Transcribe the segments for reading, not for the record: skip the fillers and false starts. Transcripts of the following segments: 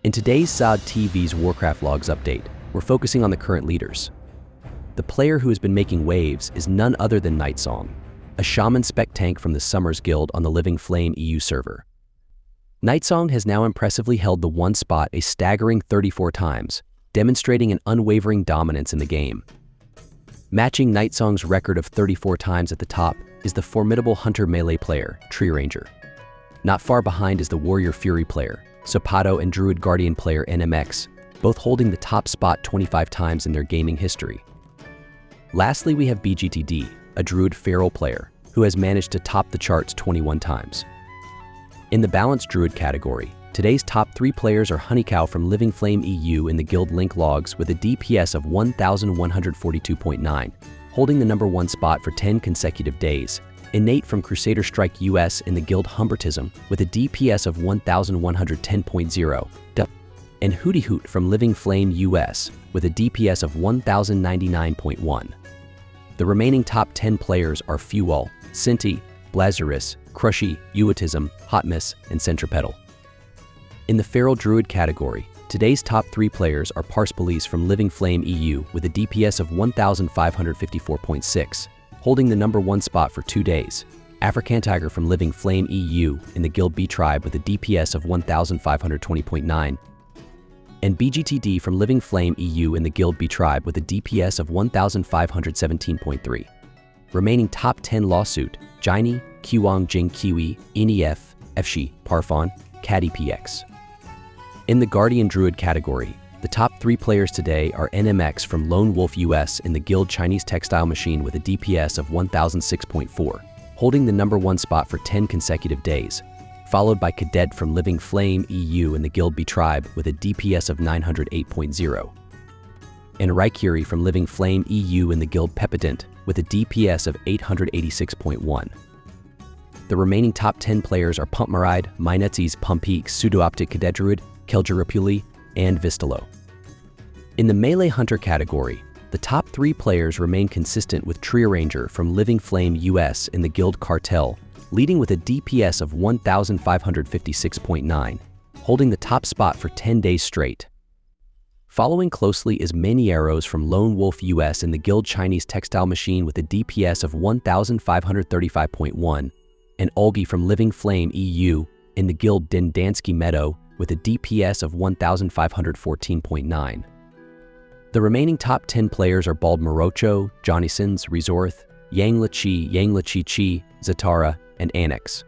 In today's SOD TV's Warcraft Logs update, we're focusing on the current leaders. The player who has been making waves is none other than Nightsong, a Shaman spec tank from the Summers Guild on the Living Flame EU server. Nightsong has now impressively held the one spot a staggering 34 times, demonstrating an unwavering dominance in the game. Matching Nightsong's record of 34 times at the top is the formidable Hunter melee player, Tree Ranger. Not far behind is the Warrior Fury player, Sopato, and Druid Guardian player NMX, both holding the top spot 25 times in their gaming history. Lastly, we have BGTD, a Druid Feral player, who has managed to top the charts 21 times. In the balanced Druid category, today's top 3 players are Honeycow from Living Flame EU in the guild link logs with a DPS of 1,142.9, holding the number 1 spot for 10 consecutive days. Innate from Crusader Strike US in the guild Humbertism with a DPS of 1,110.0, and Hooty Hoot from Living Flame US with a DPS of 1,099.1. The remaining top 10 players are Fuel, Sinti, Blazarus, Crushy, Uatism, Hotmiss, and Centripetal. In the Feral Druid category, today's top 3 players are Parspolis from Living Flame EU with a DPS of 1,554.6, holding the number 1 spot for 2 days, Africantiger from Living Flame EU in the guild B-Tribe with a DPS of 1,520.9, and BGTD from Living Flame EU in the guild B-Tribe with a DPS of 1,517.3. Remaining top 10 lawsuit, Jini, Kiwang Jing Kiwi, NEF, Fshi, Parfon, Caddy PX. In the Guardian Druid category, the top 3 players today are NMX from Lone Wolf US in the guild Chinese Textile Machine with a DPS of 1,006.4, holding the number 1 spot for 10 consecutive days, followed by Cadet from Living Flame EU in the guild B-Tribe with a DPS of 908.0, and Raikiri from Living Flame EU in the guild Pepident with a DPS of 886.1. The remaining top 10 players are Pumpmaride, Minetzi's Pumpik, Pseudo-Optic Cadet Druid, Keljarapuli, and Vistalo. In the Melee Hunter category, the top 3 players remain consistent with Tree Ranger from Living Flame US in the guild Cartel, leading with a DPS of 1,556.9, holding the top spot for 10 days straight. Following closely is Manieros from Lone Wolf US in the guild Chinese Textile Machine with a DPS of 1,535.1, and Olgi from Living Flame EU in the guild Dindansky Meadow with a DPS of 1,514.9. The remaining top 10 players are Bald Morocho, Johnny Sins, Resorth, Yang Lachi Chi, Zatara, and Annex.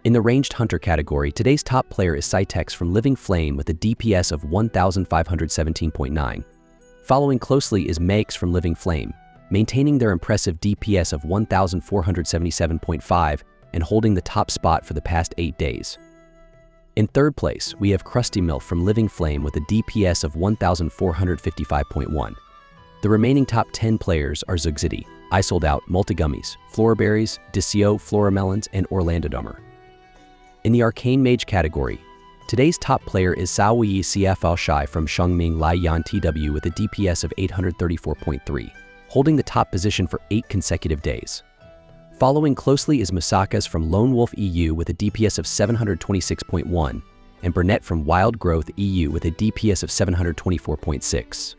In the Ranged Hunter category, today's top player is Cytex from Living Flame with a DPS of 1,517.9. Following closely is Makes from Living Flame, maintaining their impressive DPS of 1,477.5 and holding the top spot for the past 8 days. In third place, we have Krusty Milf from Living Flame with a DPS of 1,455.1. The remaining top 10 players are Zugziti, Isold Out, Multigummies, Floraberries, Disio, Floramelons, and Orlandodummer. In the Arcane Mage category, today's top player is Saoyi CFL Shai from Shengming Lai Yan TW with a DPS of 834.3, holding the top position for 8 consecutive days. Following closely is Musakas from Lone Wolf EU with a DPS of 726.1, and Burnett from Wild Growth EU with a DPS of 724.6.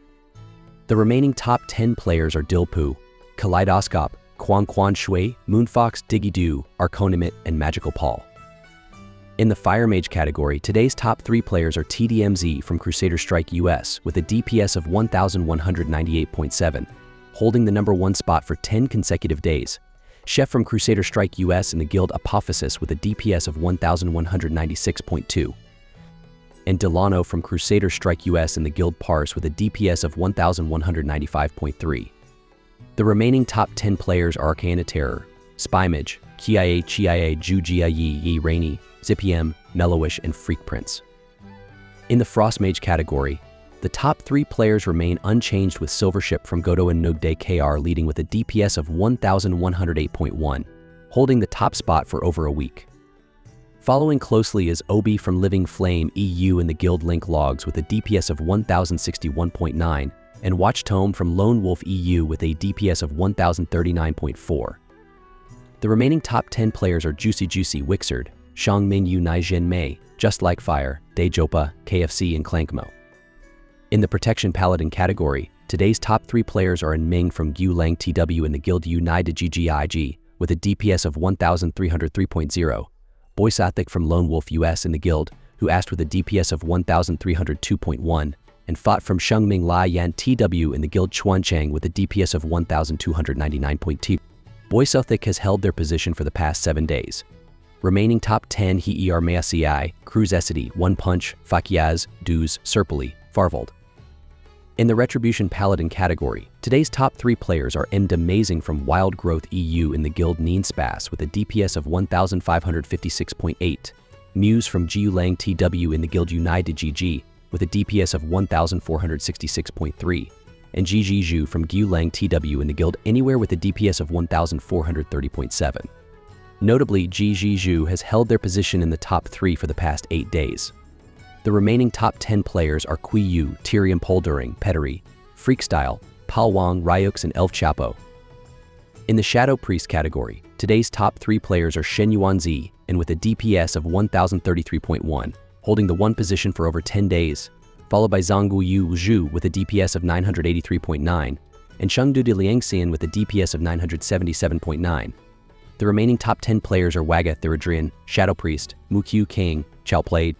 The remaining top 10 players are Dilpu, Kaleidoscope, Quan Quan Shui, Moonfox, Digidoo, Arconimit, and Magical Paul. In the Fire Mage category, today's top 3 players are TDMZ from Crusader Strike US with a DPS of 1,198.7, holding the number 1 spot for 10 consecutive days, Chef from Crusader Strike US in the guild Apophysis with a DPS of 1,196.2, and Delano from Crusader Strike US in the guild Parse with a DPS of 1,195.3. The remaining top 10 players are Arcana Terror, Spymage, Kia Ju Yi Rainy, Zipiem, Mellowish, and Freak Prince. In the Frostmage category, the top 3 players remain unchanged with Silvership from Godo and Nugde KR leading with a DPS of 1,108.1, holding the top spot for over a week. Following closely is Obi from Living Flame EU in the guild link logs with a DPS of 1,061.9, and Watch Tome from Lone Wolf EU with a DPS of 1,039.4. The remaining top 10 players are Juicy Wixard, Shangming Yu Nai Jin Mei, Just Like Fire, Dejopa, KFC, and Clankmo. In the Protection Paladin category, today's top 3 players are Ming from Gulang TW in the guild United GGIG with a DPS of 1303.0, Boysathik from Lone Wolf US in the guild, who asked with a DPS of 1302.1, and fought from Shengming Lai Yan TW in the guild Chuanchang with a DPS of 1299.2. Boysathik has held their position for the past 7 days. Remaining top 10 He are Measiai, Cruz Essity, One Punch, Fakiaz, Duz, Serpali, Farvold. In the Retribution Paladin category, today's top 3 players are Amazing from Wild Growth EU in the guild Neen Spas with a DPS of 1556.8, Muse from Jiulang TW in the guild United GG with a DPS of 1466.3, and Gigi Zhu from Gulang TW in the guild Anywhere with a DPS of 1430.7. Notably, Gigi Zhu has held their position in the top 3 for the past 8 days. The remaining top 10 players are Kui Yu, Tyrion Polduring, Peteri, Freakstyle, Pal Wang, Ryux, and Elf Chapo. In the Shadow Priest category, today's top 3 players are Shen Yuanzi, and with a DPS of 1033.1, holding the 1 position for over 10 days, followed by Zhanggu Yu Zhu with a DPS of 983.9, and Chengdu de Liangxian with a DPS of 977.9. The remaining top 10 players are Waga Theridrian, Shadow Priest, Mukyu King, Chao Played.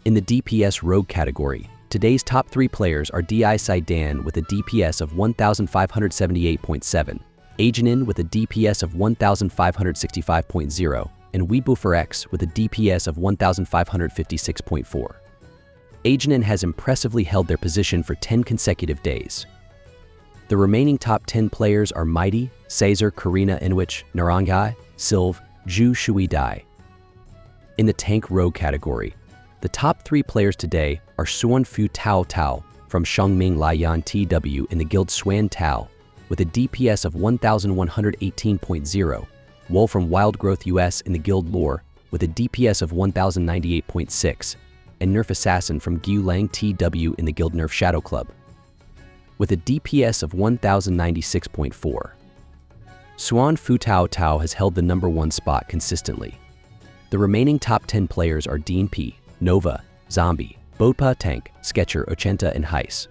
In the DPS Rogue category, today's top 3 players are Di Saidan with a DPS of 1578.7, Ajanin with a DPS of 1565.0, and Weebuferx with a DPS of 1556.4. Ajanin has impressively held their position for 10 consecutive days. The remaining top 10 players are Mighty, Caesar, Karina Inwich, Narangai, Sylve, Zhu Shui Dai. In the Tank Rogue category, the top 3 players today are Xuanfu Tao Tao from Shengming Laiyan TW in the guild Xuan Tao with a DPS of 1118.0, Wool from Wild Growth US in the guild Lore with a DPS of 1098.6, and Nerf Assassin from Gulang TW in the guild Nerf Shadow Club with a DPS of 1096.4. Xuan Fu Tao Tao has held the number 1 spot consistently. The remaining top 10 players are Dean P, Nova, Zombie, Bodpa Tank, Sketcher, Ochenta, and Heis.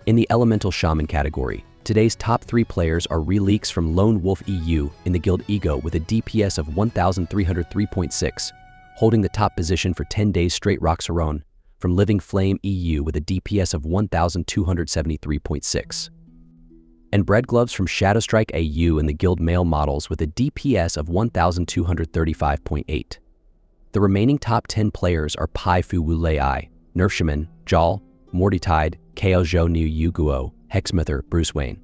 In the Elemental Shaman category, today's top 3 players are Relix from Lone Wolf EU in the guild Ego with a DPS of 1303.6, holding the top position for 10 days straight. Roxaron from Living Flame EU with a DPS of 1273.6. And Bread Gloves from Shadowstrike AU in the guild Male Models with a DPS of 1235.8. The remaining top 10 players are Pai Fu Wu Lei Ai, Nerf Shaman, Jal, Mortytide, Ko Zhou Niu Yuguo, Hexmither, Bruce Wayne.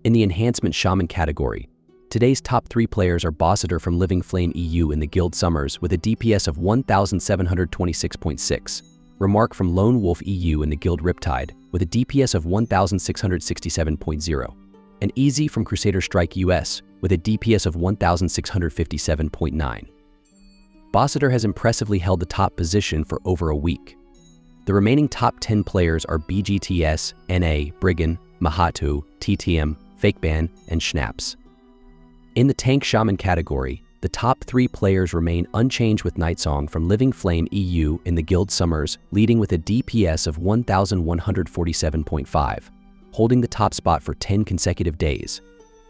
In the Enhancement Shaman category, today's top 3 players are Bosseter from Living Flame EU in the guild Summers with a DPS of 1726.6, Remark from Lone Wolf EU in the guild Riptide with a DPS of 1667.0, and Easy from Crusader Strike US with a DPS of 1657.9. Bosseter has impressively held the top position for over a week. The remaining top 10 players are BGTS, NA, Brigand, Mahatu, TTM, Fakeban, and Schnaps. In the Tank Shaman category, the top 3 players remain unchanged with Nightsong from Living Flame EU in the guild Summers leading with a DPS of 1147.5, holding the top spot for 10 consecutive days.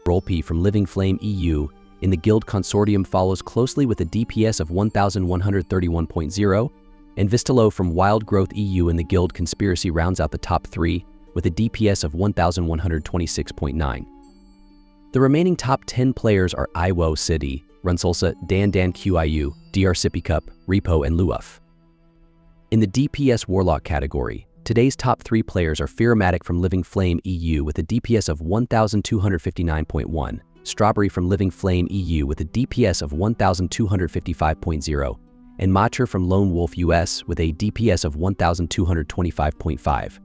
Rolpi from Living Flame EU in the guild Consortium follows closely with a DPS of 1131.0, and Vistalo from Wild Growth EU in the guild Conspiracy rounds out the top 3 with a DPS of 1126.9. The remaining top 10 players are Iwo City, Runsulsa, Dan Dan QIU, DR Sippy Cup, Repo, and Luuf. In the DPS Warlock category, today's top 3 players are Firamatic from Living Flame EU with a DPS of 1259.1, Strawberry from Living Flame EU with a DPS of 1255.0, and Matra from Lone Wolf US with a DPS of 1225.5.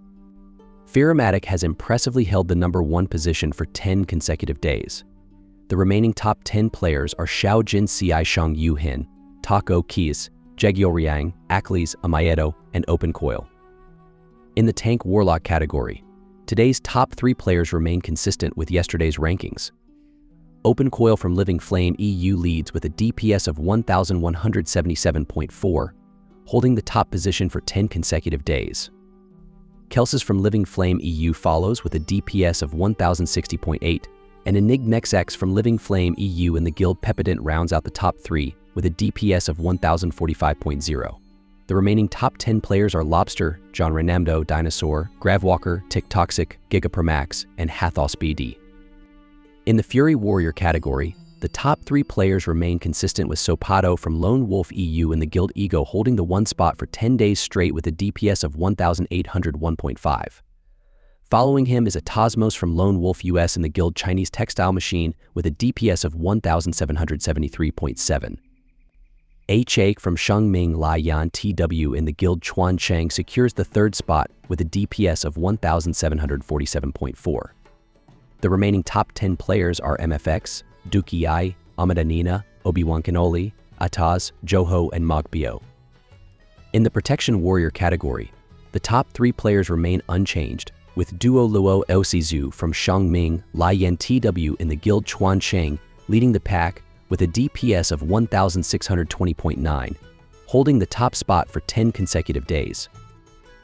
Firamatic has impressively held the number 1 position for 10 consecutive days. The remaining top 10 players are Xiaojin Ci Shang Yuhin, Taco Keys, Jegyo Riang, Akles, Amaedo, and Open Coil. In the Tank Warlock category, today's top 3 players remain consistent with yesterday's rankings. Open Coil from Living Flame EU leads with a DPS of 1,177.4, holding the top position for 10 consecutive days. Kelsis from Living Flame EU follows with a DPS of 1,060.8, and Enigmexx from Living Flame EU in the guild Pepident rounds out the top 3 with a DPS of 1,045.0. The remaining top 10 players are Lobster, John Renamdo, Dinosaur, Gravwalker, TikToxic, Gigapermax, and Hathos BD. In the Fury Warrior category, the top 3 players remain consistent with Sopato from Lone Wolf EU in the guild Ego holding the 1 spot for 10 days straight with a DPS of 1,801.5. Following him is Atasmos from Lone Wolf US in the guild Chinese Textile Machine with a DPS of 1,773.7. H.A. from Shengming Laiyan TW in the guild Chuancheng secures the 3rd spot with a DPS of 1,747.4. The remaining top 10 players are MFX, Duki Ai, Amadanina, Obi-Wan Kenobi, Ataz, Joho, and Mogbio. In the Protection Warrior category, the top 3 players remain unchanged, with Duo Luo Osizu from Shengming Laiyan TW in the guild Chuancheng leading the pack with a DPS of 1,620.9, holding the top spot for 10 consecutive days.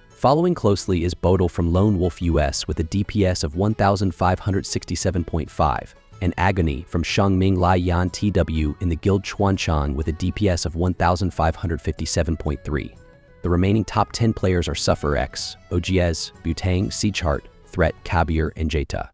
Following closely is Bodil from Lone Wolf US with a DPS of 1,567.5, and Agony from Shengming Laiyan TW in the guild Chuancheng with a DPS of 1,557.3. The remaining top 10 players are Suffer X, OGS, Butang, Seachart, Threat, Kabir, and Jeta.